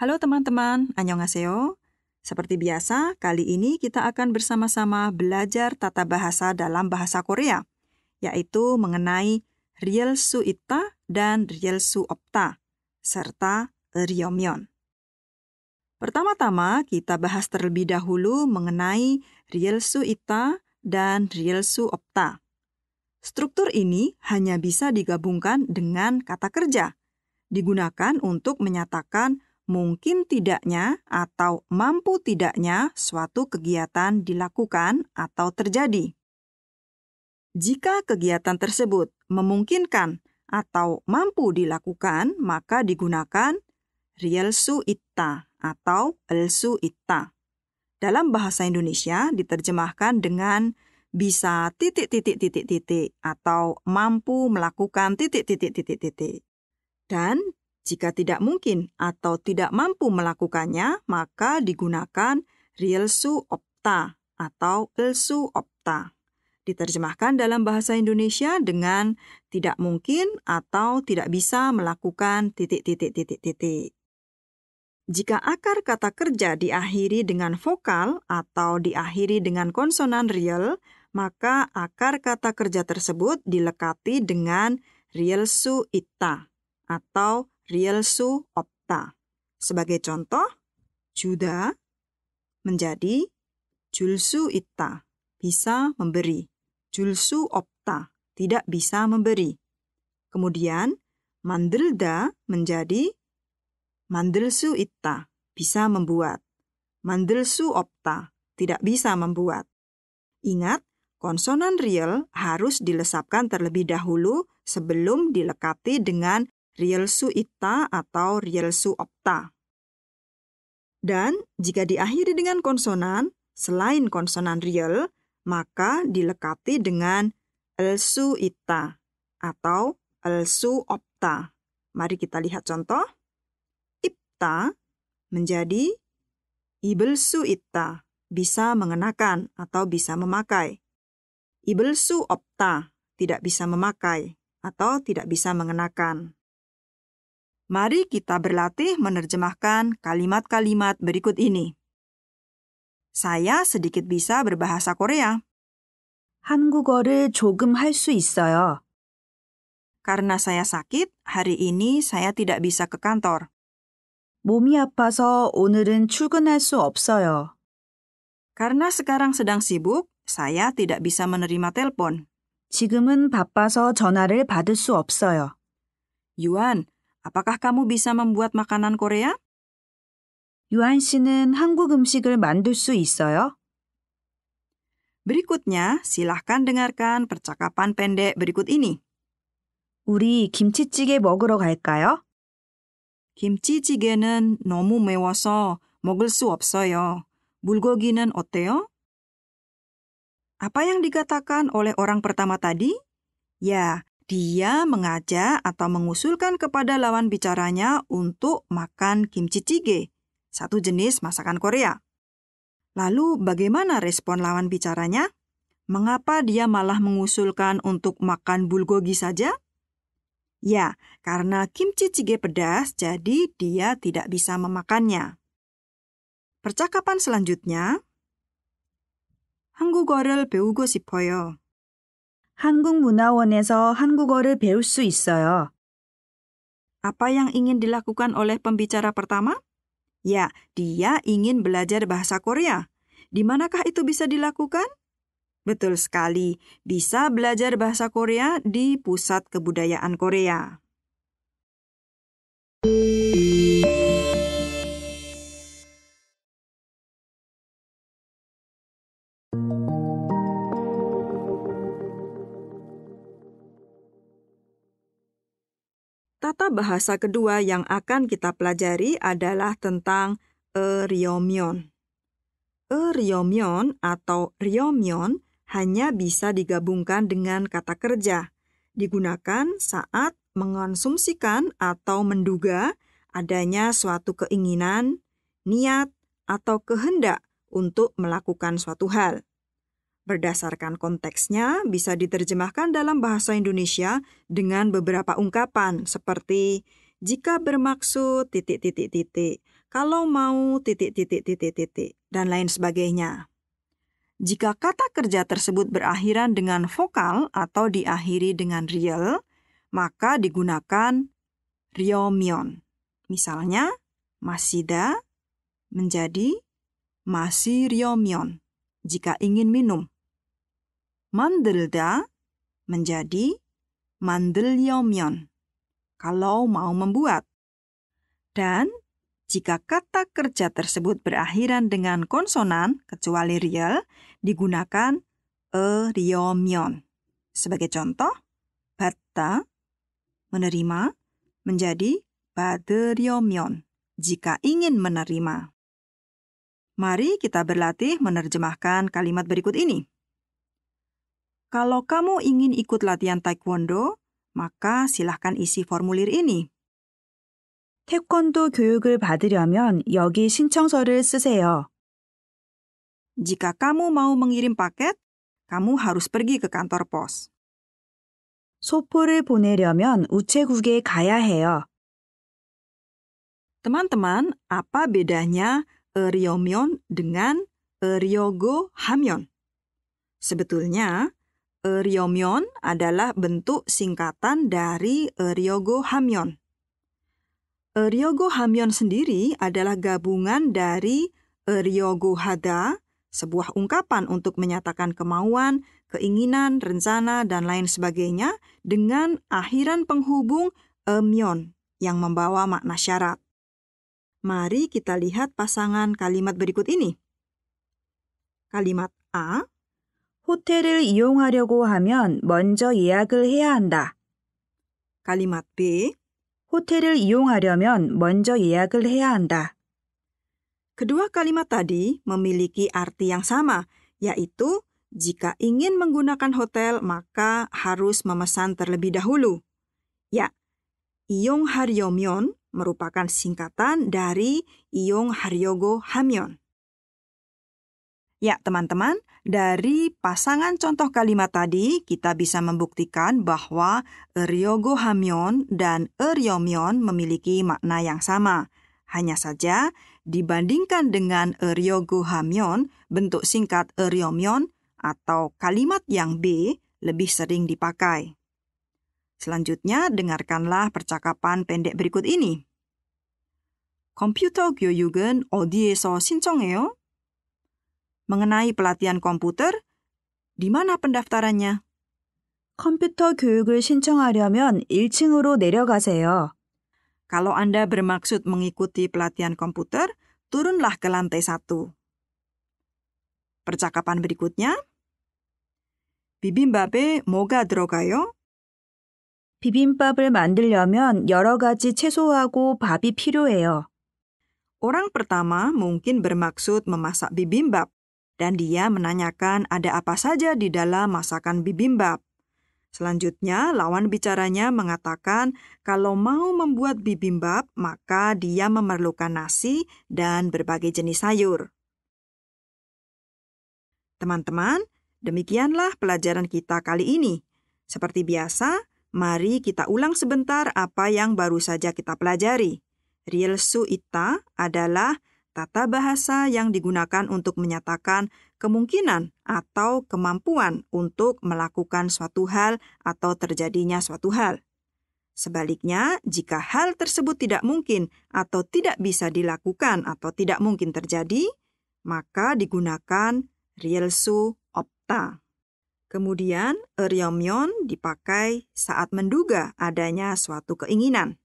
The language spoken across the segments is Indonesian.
Halo teman-teman, annyeonghaseyo. Seperti biasa, kali ini kita akan bersama-sama belajar tata bahasa dalam bahasa Korea, yaitu mengenai real su 있다 dan real su 없다, serta 려면. Pertama-tama, kita bahas terlebih dahulu mengenai real su 있다 dan real su 없다. Struktur ini hanya bisa digabungkan dengan kata kerja, digunakan untuk menyatakan mungkin tidaknya atau mampu tidaknya suatu kegiatan dilakukan atau terjadi. Jika kegiatan tersebut memungkinkan atau mampu dilakukan, maka digunakan real su 있다 atau 을 수 있다. Dalam bahasa Indonesia diterjemahkan dengan bisa ... atau mampu melakukan ... Dan jika tidak mungkin atau tidak mampu melakukannya, maka digunakan real su 없다 atau 을 수 없다. Diterjemahkan dalam bahasa Indonesia dengan tidak mungkin atau tidak bisa melakukan ... Jika akar kata kerja diakhiri dengan vokal atau diakhiri dengan konsonan real, maka akar kata kerja tersebut dilekati dengan real su 있다 atau real su 없다. Sebagai contoh, 주다 menjadi 줄 수 있다, bisa memberi. 줄 수 없다, tidak bisa memberi. Kemudian, 만들다 menjadi 만들 수 있다, bisa membuat. 만들 수 없다, tidak bisa membuat. Ingat, konsonan real harus dilesapkan terlebih dahulu sebelum dilekati dengan real su 있다 atau real su 없다. Dan jika diakhiri dengan konsonan, selain konsonan real, maka dilekati dengan 을 수 있다 atau 을 수 없다. Mari kita lihat contoh. 입다 menjadi 입을 수 있다, bisa mengenakan atau bisa memakai. 입을 수 없다, tidak bisa memakai atau tidak bisa mengenakan. Mari kita berlatih menerjemahkan kalimat-kalimat berikut ini. Saya sedikit bisa berbahasa Korea. 한국어를 조금 할 수 있어요. Karena saya sakit, hari ini saya tidak bisa ke kantor. 몸이 아파서 오늘은 출근할 수 없어요. Karena sekarang sedang sibuk, saya tidak bisa menerima telepon. 지금은 바빠서 전화를 받을 수 없어요. Yuan, apakah kamu bisa membuat makanan Korea? 유한 씨는 한국 음식을 만들 수 있어요? Berikutnya, silahkan dengarkan percakapan pendek berikut ini. 우리 김치찌개 먹으러 갈까요? 김치찌개는 너무 매워서 먹을 수 없어요. bulgogi는 어때요? Apa yang dikatakan oleh orang pertama tadi? Ya, dia mengajak atau mengusulkan kepada lawan bicaranya untuk makan kimchi jjigae, satu jenis masakan Korea. Lalu bagaimana respon lawan bicaranya? Mengapa dia malah mengusulkan untuk makan bulgogi saja? Ya, karena kimchi jjigae pedas, jadi dia tidak bisa memakannya. Percakapan selanjutnya, 한국어를 배우고 싶어요. 한국문화원에서 한국어를 배울 수 있어요. Apa yang ingin dilakukan oleh pembicara pertama? Ya, dia ingin belajar bahasa Korea. Di manakah itu bisa dilakukan? Betul sekali, bisa belajar bahasa Korea di Pusat Kebudayaan Korea. Tata bahasa kedua yang akan kita pelajari adalah tentang 려면. 려면 atau 려면 hanya bisa digabungkan dengan kata kerja. Digunakan saat mengonsumsikan atau menduga adanya suatu keinginan, niat, atau kehendak untuk melakukan suatu hal. Berdasarkan konteksnya, bisa diterjemahkan dalam bahasa Indonesia dengan beberapa ungkapan seperti jika bermaksud ... Kalau mau titik, dan lain sebagainya. Jika kata kerja tersebut berakhiran dengan vokal atau diakhiri dengan real, maka digunakan ryomyeon. Misalnya, masida menjadi 마시려면 jika ingin minum. 만들다 menjadi 만들려면 kalau mau membuat. Dan jika kata kerja tersebut berakhiran dengan konsonan kecuali real, digunakan 으려면. Sebagai contoh, 받다 menerima menjadi 받으려면 jika ingin menerima. Mari kita berlatih menerjemahkan kalimat berikut ini. Kalau kamu ingin ikut latihan taekwondo, maka silahkan isi formulir ini. 태권도 교육을 받으려면 여기 신청서를 쓰세요. Jika kamu mau mengirim paket, kamu harus pergi ke kantor pos. 소포를 보내려면 우체국에 가야 해요. Teman-teman, apa bedanya 으려면 dengan 으려고 하면? Sebetulnya, 으려면 adalah bentuk singkatan dari 으려고 하면. 으려고 하면 sendiri adalah gabungan dari 으려고 하다, sebuah ungkapan untuk menyatakan kemauan, keinginan, rencana, dan lain sebagainya dengan akhiran penghubung 면 yang membawa makna syarat. Mari kita lihat pasangan kalimat berikut ini. Kalimat A, 호텔을 이용하려고 하면 먼저 예약을 해야 한다. kalimat B, 호텔을 이용하려면 먼저 예약을 해야 한다. kedua kalimat tadi memiliki arti yang sama, yaitu jika ingin menggunakan hotel maka harus memesan terlebih dahulu. Ya, 이용하려면 merupakan singkatan dari 이용하려고 하면. Ya, teman-teman, dari pasangan contoh kalimat tadi, kita bisa membuktikan bahwa 으려고 하면 dan 으려면 memiliki makna yang sama. Hanya saja, dibandingkan dengan 으려고 하면, bentuk singkat 으려면 atau kalimat yang B lebih sering dipakai. Selanjutnya, dengarkanlah percakapan pendek berikut ini. 컴퓨터 교육은 어디에서 신청해요? Mengenai pelatihan komputer, di mana pendaftarannya? 컴퓨터 교육을 신청하려면 1층으로 내려가세요. Kalau Anda bermaksud mengikuti pelatihan komputer, turunlah ke lantai 1. Percakapan berikutnya. 비빔밥에 뭐가 들어가요? 비빔밥을 만들려면 여러 가지 채소하고 밥이 필요해요. Orang pertama mungkin bermaksud memasak bibimbap, dan dia menanyakan ada apa saja di dalam masakan bibimbap. Selanjutnya, lawan bicaranya mengatakan kalau mau membuat bibimbap, maka dia memerlukan nasi dan berbagai jenis sayur. Teman-teman, demikianlah pelajaran kita kali ini. Seperti biasa, mari kita ulang sebentar apa yang baru saja kita pelajari. Real su ita adalah tata bahasa yang digunakan untuk menyatakan kemungkinan atau kemampuan untuk melakukan suatu hal atau terjadinya suatu hal. Sebaliknya, jika hal tersebut tidak mungkin atau tidak bisa dilakukan atau tidak mungkin terjadi, maka digunakan real su opta. Kemudian, 으려면 dipakai saat menduga adanya suatu keinginan.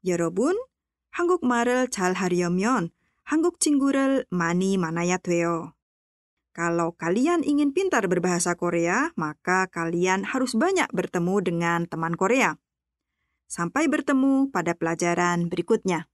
여러분, 한국말을 잘 하려면 한국 친구를 많이 만나야 돼요. Kalau kalian ingin pintar berbahasa Korea, maka kalian harus banyak bertemu dengan teman Korea. Sampai bertemu pada pelajaran berikutnya.